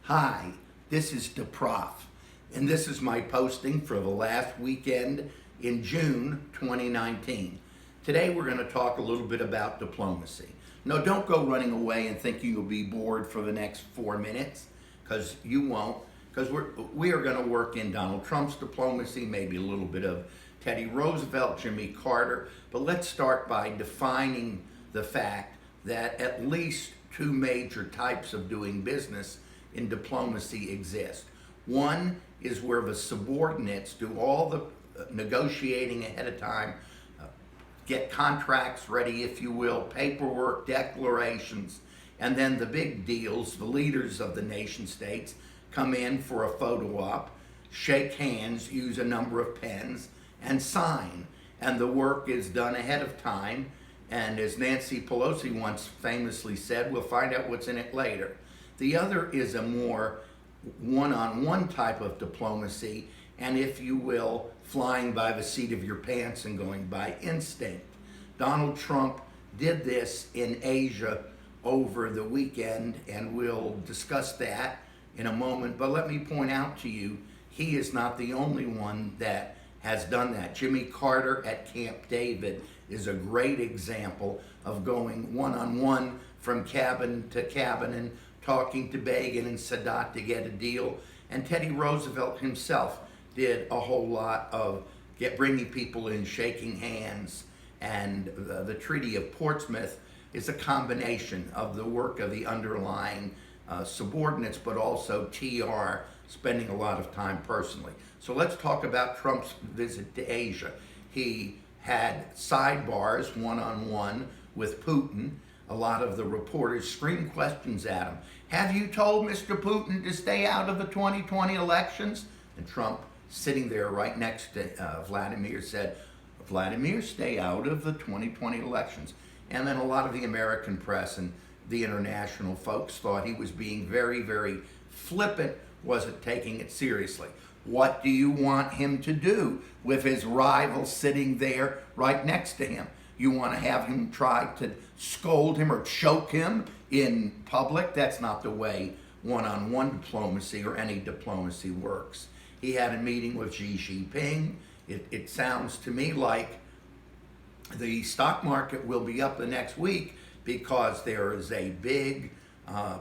Hi, this is the Prof, and this is my posting for the last weekend in June 2019. Today we're going to talk a little bit about diplomacy. No, don't go running away and thinking you'll be bored for the next 4 minutes, because you won't, because we are going to work in Donald Trump's diplomacy, maybe a little bit of Teddy Roosevelt, Jimmy Carter, but let's start by defining the fact that at least two major types of doing business in diplomacy exist. One is where the subordinates do all the negotiating ahead of time, get contracts ready, if you will, paperwork, declarations, and then the big deals, the leaders of the nation states come in for a photo op, shake hands, use a number of pens, and sign. And the work is done ahead of time, and as Nancy Pelosi once famously said, we'll find out what's in it later. The other is a more one-on-one type of diplomacy, and if you will, flying by the seat of your pants and going by instinct. Donald Trump did this in Asia over the weekend, and we'll discuss that in a moment. But let me point out to you, he is not the only one that has done that. Jimmy Carter at Camp David is a great example of going one-on-one from cabin to cabin and talking to Begin and Sadat to get a deal. And Teddy Roosevelt himself did a whole lot of bringing people in, shaking hands. And the Treaty of Portsmouth is a combination of the work of the underlying subordinates, but also TR spending a lot of time personally. So let's talk about Trump's visit to Asia. He had sidebars one-on-one with Putin. A lot of the reporters screamed questions at him. Have you told Mr. Putin to stay out of the 2020 elections? And Trump, sitting there right next to Vladimir, said, Vladimir, stay out of the 2020 elections. And then a lot of the American press and the international folks thought he was being very, very flippant, wasn't taking it seriously. What do you want him to do with his rival sitting there right next to him? You want to have him try to scold him or choke him in public? That's not the way one-on-one diplomacy or any diplomacy works. He had a meeting with Xi Jinping. It sounds to me like the stock market will be up the next week because there is a big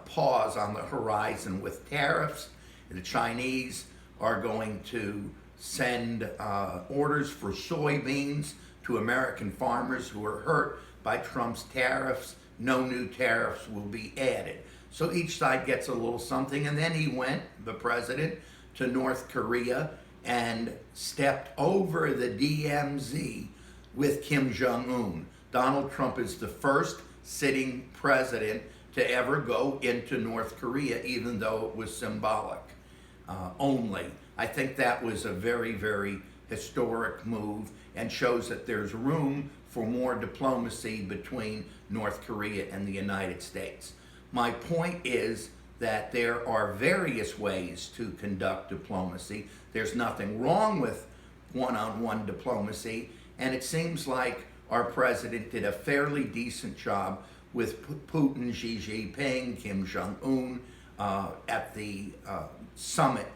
pause on the horizon with tariffs. The Chinese are going to send orders for soybeans to American farmers who are hurt by Trump's tariffs. No new tariffs will be added. So each side gets a little something, and then he went, the president, to North Korea and stepped over the DMZ with Kim Jong-un. Donald Trump is the first sitting president to ever go into North Korea, even though it was symbolic only. I think that was a very, very historic move and shows that there's room for more diplomacy between North Korea and the United States. My point is that there are various ways to conduct diplomacy. There's nothing wrong with one-on-one diplomacy, and it seems like our president did a fairly decent job with Putin, Xi Jinping, Kim Jong-un at the summit